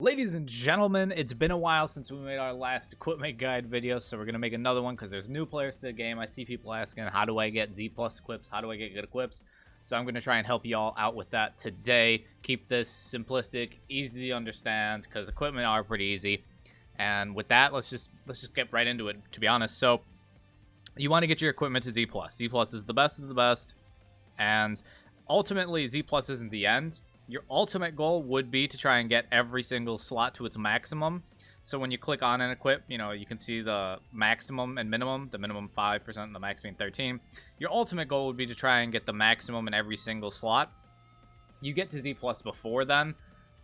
Ladies and gentlemen, it's been a while since we made our last equipment guide video, so we're going to make another one because there's new players to the game. I see people asking, how do I get Z+ equips? How do I get good equips? So I'm going to try and help you all out with that today. Keep this simplistic, easy to understand, because equipment are pretty easy. And with that, let's just get right into it, to be honest. So you want to get your equipment to Z+. Z+ is the best of the best, and ultimately Z+ isn't the end. Your ultimate goal would be to try and get every single slot to its maximum. So when you click on an equip, you can see the maximum and minimum, the minimum 5% and the max being 13. Your ultimate goal would be to try and get the maximum in every single slot. You get to Z+ before then,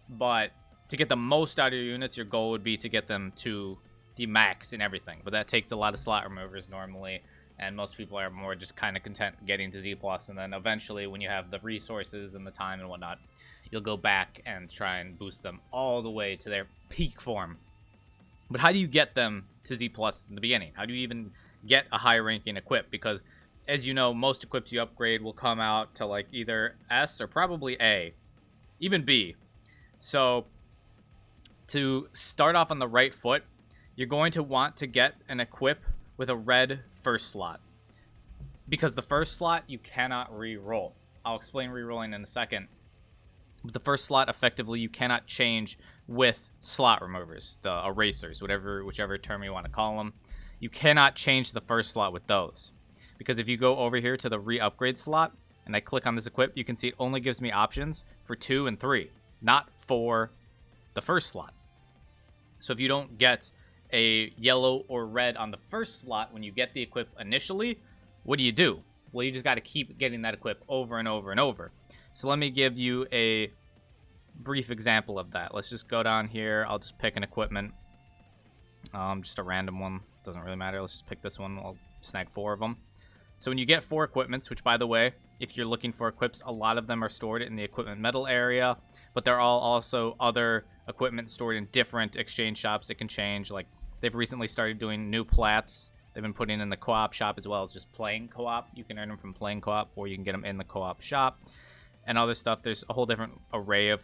but to get the most out of your units, your goal would be to get them to the max in everything. But that takes a lot of slot removers normally, and most people are more just kind of content getting to Z+, and then eventually when you have the resources and the time and whatnot, you'll go back and try and boost them all the way to their peak form. But how do you get them to Z+ in the beginning? How do you even get a high ranking equip? Because, as you know, most equips you upgrade will come out to like either S or probably A, even B. So to start off on the right foot, you're going to want to get an equip with a red first slot. Because the first slot, you cannot re-roll. I'll explain re-rolling in a second. But the first slot, effectively, you cannot change with slot removers, the erasers, whichever term you want to call them. You cannot change the first slot with those. Because if you go over here to the re-upgrade slot, and I click on this equip, you can see it only gives me options for 2 and 3, not for the first slot. So if you don't get a yellow or red on the first slot when you get the equip initially, what do? Well, you just got to keep getting that equip over and over and over. So let me give you a brief example of that. Let's just go down here. I'll just pick an equipment. Just a random one. Doesn't really matter. Let's just pick this one. I'll snag 4 of them. So when you get 4 equipments, which, by the way, if you're looking for equips, a lot of them are stored in the equipment metal area. But there are also other equipment stored in different exchange shops that can change. Like, they've recently started doing new plats. They've been putting in the co-op shop as well as just playing co-op. You can earn them from playing co-op, or you can get them in the co-op shop. And other stuff. There's a whole different array of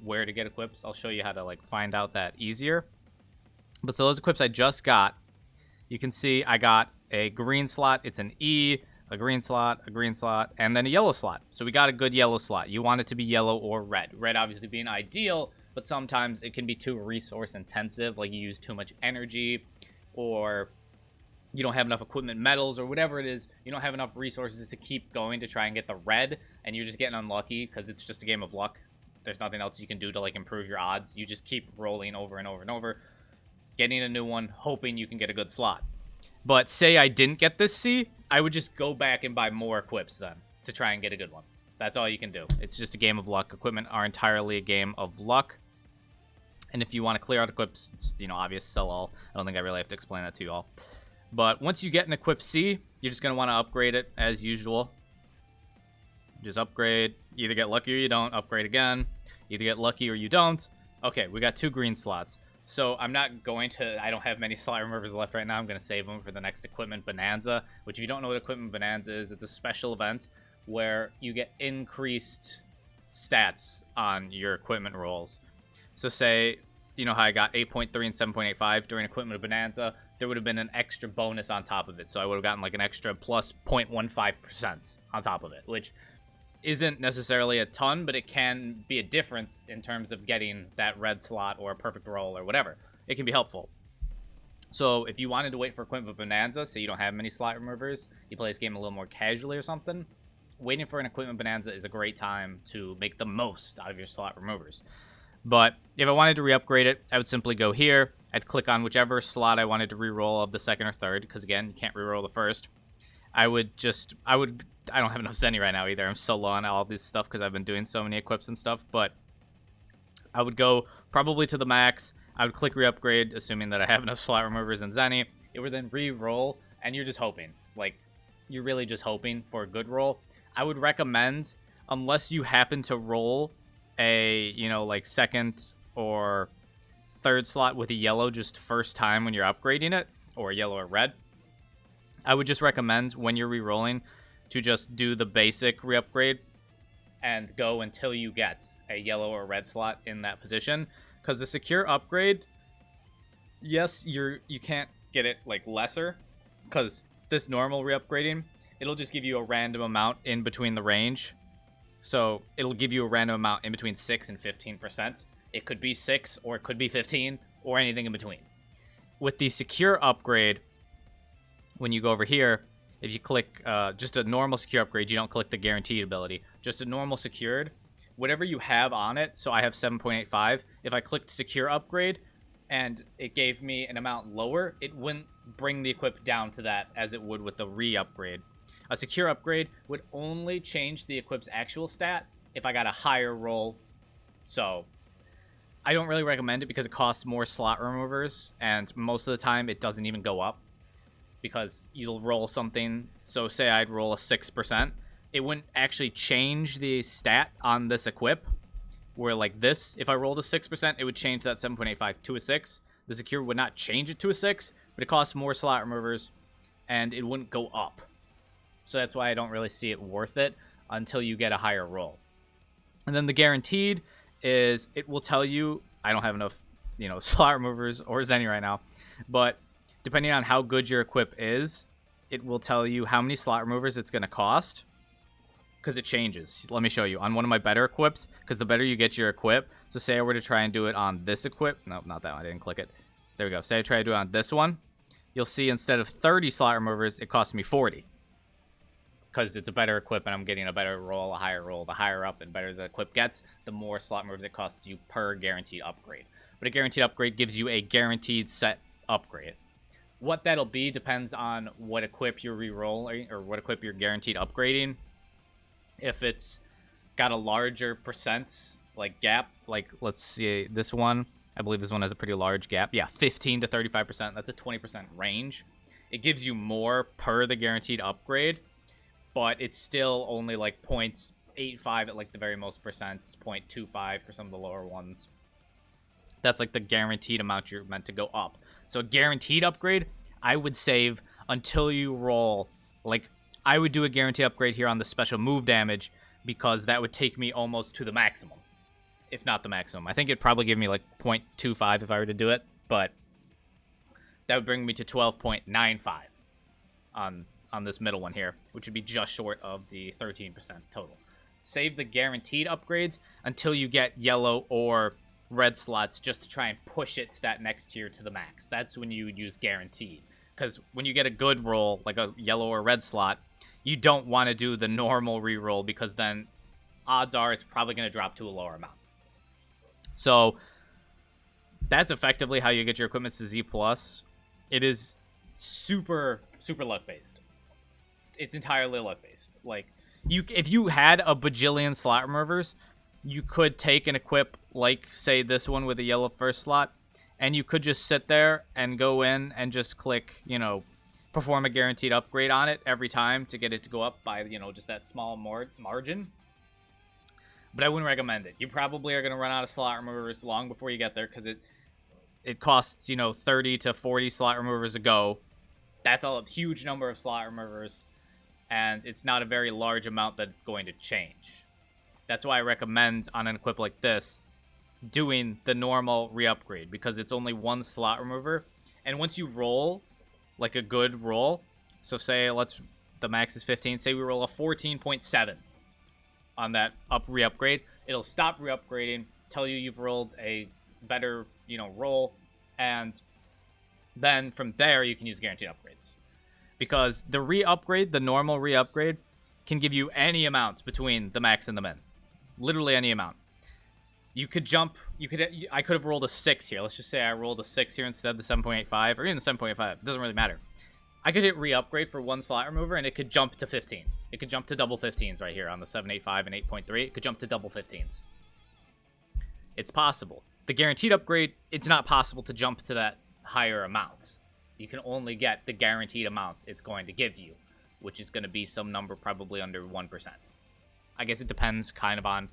where to get equips. I'll show you how to find out that easier. But so those equips I just got, you can see I got a green slot. It's an E, a green slot, and then a yellow slot. So we got a good yellow slot. You want it to be yellow or red. Red obviously being ideal, but sometimes it can be too resource intensive, like you use too much energy, or you don't have enough equipment metals, or whatever it is. You don't have enough resources to keep going to try and get the red, and you're just getting unlucky because it's just a game of luck. There's nothing else you can do to improve your odds. You just keep rolling over and over and over, getting a new one, hoping you can get a good slot. But say I didn't get this C, I would just go back and buy more equips then to try and get a good one. That's all you can do. It's just a game of luck. Equipment are entirely a game of luck. And if you want to clear out equips, it's, obvious, sell all. I don't think I really have to explain that to you all. But once you get an equip C, you're just going to want to upgrade it as usual. Just upgrade. Either get lucky or you don't. Upgrade again. Either get lucky or you don't. Okay, we got 2 green slots. So I'm not going to... I don't have many slot removers left right now. I'm going to save them for the next Equipment Bonanza. Which, if you don't know what Equipment Bonanza is, it's a special event where you get increased stats on your equipment rolls. So say... You know how I got 8.3 and 7.85 during Equipment Bonanza? There would have been an extra bonus on top of it. So I would have gotten an extra plus 0.15% on top of it, which isn't necessarily a ton, but it can be a difference in terms of getting that red slot or a perfect roll or whatever. It can be helpful. So if you wanted to wait for Equipment Bonanza, say you don't have many slot removers, you play this game a little more casually or something, waiting for an Equipment Bonanza is a great time to make the most out of your slot removers. But if I wanted to re-upgrade it, I would simply go here. I'd click on whichever slot I wanted to re-roll of the second or third, because again, you can't re-roll the first. I don't have enough Zenny right now either. I'm so low on all this stuff because I've been doing so many equips and stuff, but I would go probably to the max. I would click re-upgrade, assuming that I have enough slot removers and Zenny. It would then re-roll, and you're just hoping. You're really just hoping for a good roll. I would recommend, unless you happen to roll a second or third slot with a yellow just first time when you're upgrading it, or yellow or red, I would just recommend when you're re-rolling to just do the basic re-upgrade and go until you get a yellow or red slot in that position, Because the secure upgrade, yes, you can't get it like lesser, because this normal re-upgrading, it'll just give you a random amount in between the range. So it'll give you a random amount in between 6 and 15%. It could be 6 or it could be 15 or anything in between. With the secure upgrade, when you go over here, if you click just a normal secure upgrade, you don't click the guaranteed ability. Just a normal secured, whatever you have on it, so I have 7.85. If I clicked secure upgrade and it gave me an amount lower, it wouldn't bring the equip down to that as it would with the re-upgrade. A secure upgrade would only change the equip's actual stat if I got a higher roll. So I don't really recommend it because it costs more slot removers, and most of the time it doesn't even go up because you'll roll something. So say I'd roll a 6%, it wouldn't actually change the stat on this equip. Where like this, if I rolled a 6%, it would change that 7.85 to a 6. The secure would not change it to a 6, but it costs more slot removers, and it wouldn't go up. So that's why I don't really see it worth it until you get a higher roll. And then the guaranteed is, it will tell you, I don't have enough, slot removers or Zenny right now, but depending on how good your equip is, it will tell you how many slot removers it's going to cost, because it changes. Let me show you. On one of my better equips, because the better you get your equip, so say I were to try and do it on this equip, no, not that one, I didn't click it. There we go. Say I try to do it on this one, you'll see instead of 30 slot removers, it costs me 40. Because it's a better equip and I'm getting a better roll, a higher roll. The higher up and better the equip gets, the more slot moves it costs you per guaranteed upgrade. But a guaranteed upgrade gives you a guaranteed set upgrade. What that'll be depends on what equip you're re-rolling or what equip you're guaranteed upgrading. If it's got a larger percent like gap, like let's see this one, I believe this one has a pretty large gap. Yeah, 15 to 35%. That's a 20% range. It gives you more per the guaranteed upgrade, but it's still only like 0.85 at like the very most percent, 0.25 for some of the lower ones. That's like the guaranteed amount you're meant to go up. So a guaranteed upgrade, I would save until you roll. Like, I would do a guaranteed upgrade here on the special move damage because that would take me almost to the maximum, if not the maximum. I think it'd probably give me like 0.25 if I were to do it, but that would bring me to 12.95 on this middle one here, which would be just short of the 13% total. Save the guaranteed upgrades until you get yellow or red slots just to try and push it to that next tier to the max. That's when you would use guaranteed. Because when you get a good roll, like a yellow or red slot, you don't want to do the normal reroll because then odds are it's probably going to drop to a lower amount. So that's effectively how you get your equipment to Z+. It is super, super luck-based. It's entirely luck-based. Like, if you had a bajillion slot removers, you could take an equip like, say, this one with a yellow first slot, and you could just sit there and go in and just click, perform a guaranteed upgrade on it every time to get it to go up by, just that small margin. But I wouldn't recommend it. You probably are going to run out of slot removers long before you get there because it costs, 30 to 40 slot removers a go. That's a huge number of slot removers, and it's not a very large amount that it's going to change. That's why I recommend on an equip like this doing the normal re-upgrade, because it's only one slot remover, and once you roll like a good roll, so say the max is 15, say we roll a 14.7 on that re-upgrade, it'll stop re-upgrading, tell you you've rolled a better roll, and then from there you can use guaranteed upgrades, because the normal re-upgrade can give you any amount between the max and the min, literally any amount. You could jump, I could have rolled a 6 here. Let's just say I rolled a 6 here instead of the 7.85, or even the 7.85. It doesn't really matter. I could hit re-upgrade for one slot remover, and it could jump to 15. It could jump to double 15s right here on the 7.85 and 8.3. It could jump to double 15s. It's possible. The guaranteed upgrade, it's not possible to jump to that higher amount. You can only get the guaranteed amount it's going to give you, which is going to be some number probably under 1%. I guess it depends kind of on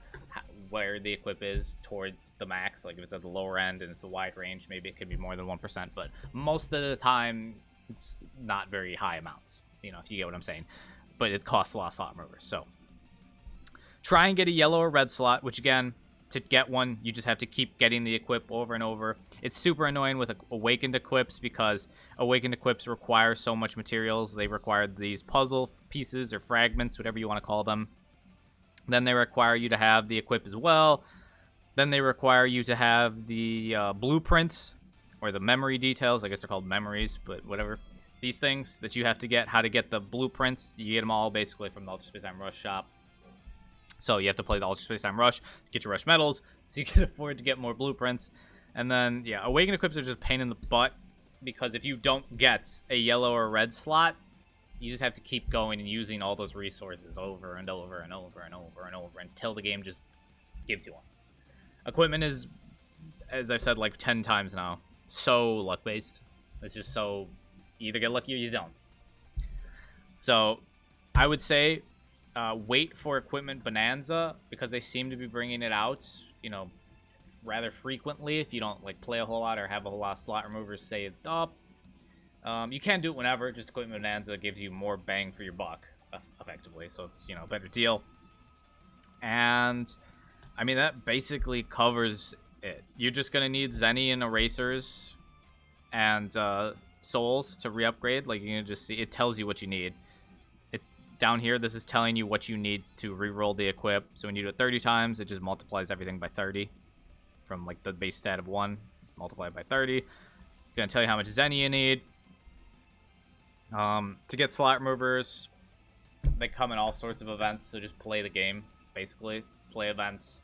where the equip is towards the max. Like if it's at the lower end and it's a wide range, maybe it could be more than 1%, but most of the time it's not very high amounts, if you get what I'm saying. But it costs a lot of slot removers. So try and get a yellow or red slot, which again, to get one, you just have to keep getting the equip over and over. It's super annoying with awakened equips because awakened equips require so much materials. They require these puzzle pieces or fragments, whatever you want to call them. Then they require you to have the equip as well. Then they require you to have the blueprint or the memory details. I guess they're called memories, but whatever. These things that you have to get, how to get the blueprints. You get them all basically from the Ultra Space Time Rush shop. So you have to play the Ultra Space Time Rush to get your Rush medals, so you can afford to get more blueprints. And then, yeah, Awakened equips are just a pain in the butt, because if you don't get a yellow or red slot, you just have to keep going and using all those resources over and over and over and over and over until the game just gives you one. Equipment is, as I've said like 10 times now, so luck-based. It's just so, you either get lucky or you don't. So, I would say, wait for Equipment Bonanza, because they seem to be bringing it out, you know, rather frequently if you don't like play a whole lot or have a whole lot of slot removers saved up. You can do it whenever. Just Equipment Bonanza gives you more bang for your buck, effectively, so it's, you know, a better deal. And I mean, that basically covers it. You're just gonna need Zenny and Erasers and souls to re-upgrade. Like, you can just see, it tells you what you need. Down here, this is telling you what you need to re-roll the equip. So when you do it 30 times, it just multiplies everything by 30. From like the base stat of 1, multiplied by 30. It's going to tell you how much Zenny you need. To get slot removers, they come in all sorts of events, so just play the game, basically. Play events.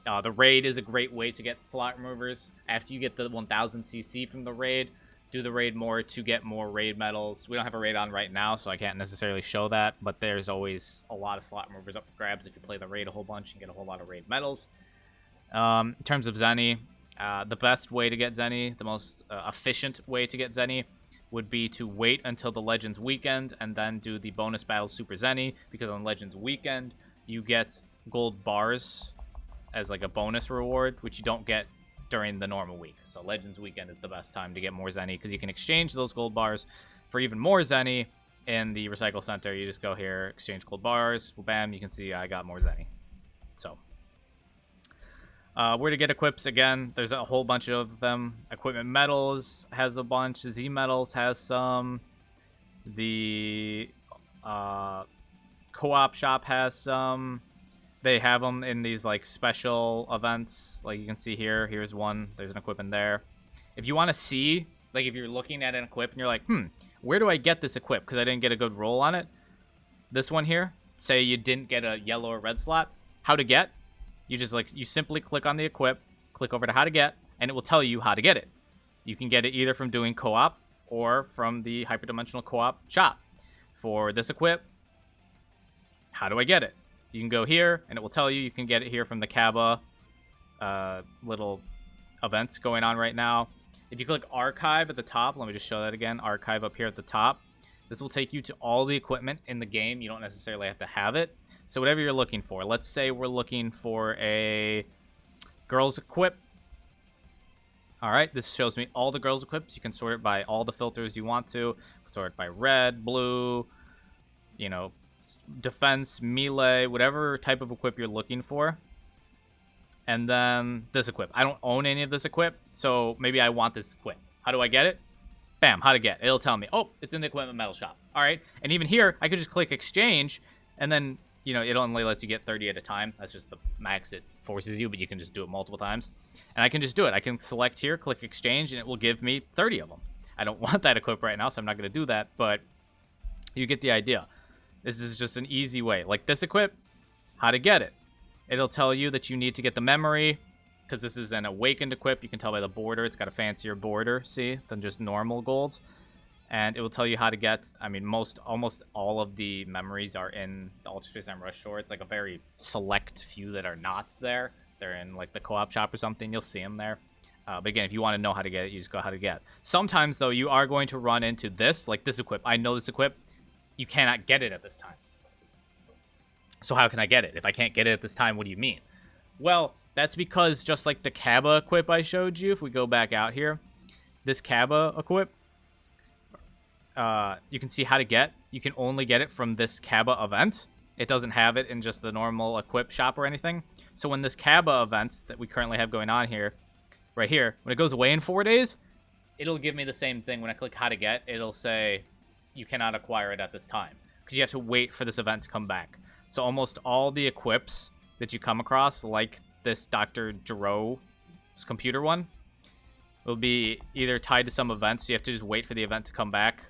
The raid is a great way to get slot removers. After you get the 1000 CC from the raid, do the raid more to get more raid medals. We don't have a raid on right now, so I can't necessarily show that, but there's always a lot of slot removers up for grabs if you play the raid a whole bunch and get a whole lot of raid medals. In terms of Zenny, the best way to get Zenny, the most efficient way to get Zenny, would be to wait until the Legends Weekend and then do the bonus battles Super Zenny, because on Legends Weekend, you get gold bars as like a bonus reward, which you don't get during the normal week. So Legends Weekend is the best time to get more Zenny, because you can exchange those gold bars for even more Zenny in the Recycle Center. You just go here, exchange gold bars, well, bam, you can see I got more Zenny. So, where to get equips, again, there's a whole bunch of them. Equipment Metals has a bunch, Z Metals has some, the Co-op Shop has some. They have them in these like special events, like you can see here. Here's one. There's an equipment there. If you want to see, like if you're looking at an equip and you're like, where do I get this equip? Because I didn't get a good roll on it. This one here, say you didn't get a yellow or red slot. How to get? You just like, you simply click on the equip, click over to how to get, and it will tell you how to get it. You can get it either from doing co-op or from the hyperdimensional co-op shop. For this equip, how do I get it? You can go here, and it will tell you. You can get it here from the Kaba little events going on right now. If you click Archive at the top, let me just show that again. Archive up here at the top. This will take you to all the equipment in the game. You don't necessarily have to have it. So whatever you're looking for. Let's say we're looking for a girls equip. All right, this shows me all the girls equips. You can sort it by all the filters you want to. Sort it by red, blue, you know, defense, melee, whatever type of equip you're looking for. And then this equip. I don't own any of this equip, so maybe I want this equip. How do I get it? Bam, how to get. It'll tell me, oh, it's in the equipment metal shop. All right, and even here, I could just click exchange, and then, you know, it only lets you get 30 at a time. That's just the max it forces you, but you can just do it multiple times. And I can just do it. I can select here, click exchange, and it will give me 30 of them. I don't want that equip right now, so I'm not going to do that, but you get the idea. This is just an easy way. Like this equip, how to get it. It'll tell you that you need to get the memory, because this is an awakened equip. You can tell by the border. It's got a fancier border, see, than just normal golds. And it will tell you how to get, I mean, almost all of the memories are in the Ultra Space Time Rush store. It's like a very select few that are not there. They're in like the co-op shop or something. You'll see them there. But again, if you want to know how to get it, you just go how to get. Sometimes, though, you are going to run into this, like this equip. I know this equip. You cannot get it at this time. So how can I get it? If I can't get it at this time, what do you mean? Well, that's because just like the Kaba equip I showed you, if we go back out here, this Kaba equip, you can see how to get. You can only get it from this Kaba event. It doesn't have it in just the normal equip shop or anything. So when this Kaba event that we currently have going on here, right here, when it goes away in 4 days, it'll give me the same thing. When I click how to get, it'll say you cannot acquire it at this time because you have to wait for this event to come back. So almost all the equips that you come across, like this Dr. Dro's computer one, will be either tied to some events, so you have to just wait for the event to come back,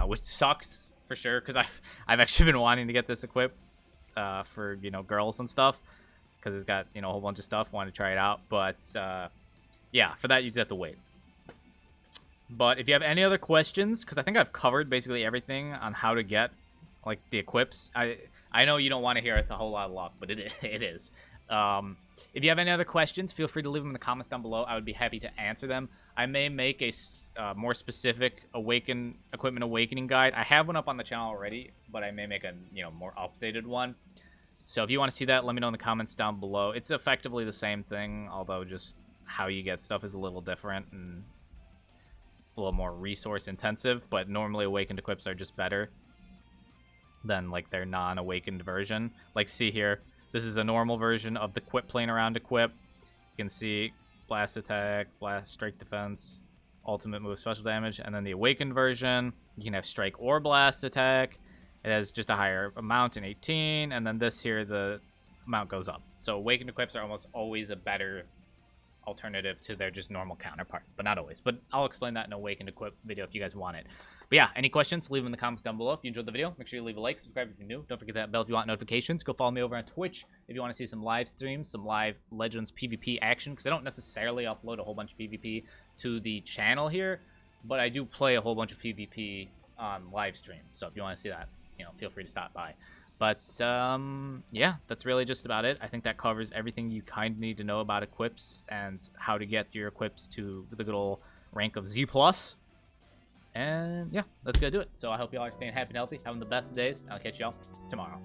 which sucks for sure because I've actually been wanting to get this equip for, you know, girls and stuff because it's got, you know, a whole bunch of stuff. Want to try it out, but yeah, for that you just have to wait. But if you have any other questions, because I think I've covered basically everything on how to get like the equips. I know you don't want to hear it's a whole lot of luck, but it is. If you have any other questions, feel free to leave them in the comments down below. I would be happy to answer them. I may make a more specific equipment awakening guide. I have one up on the channel already, but I may make a, you know, more updated one. So if you want to see that, let me know in the comments down below. It's effectively the same thing, although just how you get stuff is a little different and a little more resource intensive. But normally awakened equips are just better than like their non-awakened version. Like, see here, this is a normal version of the quip playing around equip. You can see blast attack, blast, strike defense, ultimate move, special damage, and then the awakened version, you can have strike or blast attack. It has just a higher amount in 18, and then this here, the amount goes up. So awakened equips are almost always a better alternative to their just normal counterpart, but not always. But I'll explain that in an awakened equip video if you guys want it. But yeah, any questions, leave them in the comments down below. If you enjoyed the video, make sure you leave a like, subscribe if you're new. Don't forget that bell if you want notifications. Go follow me over on Twitch if you want to see some live streams, some live Legends PvP action, because I don't necessarily upload a whole bunch of PvP to the channel here, but I do play a whole bunch of PvP on live stream. So if you want to see that, you know, feel free to stop by. But yeah, that's really just about it. I think that covers everything you kind of need to know about equips and how to get your equips to the good old rank of Z+. And yeah, that's gonna do it. So I hope y'all are staying happy and healthy, having the best days. I'll catch y'all tomorrow.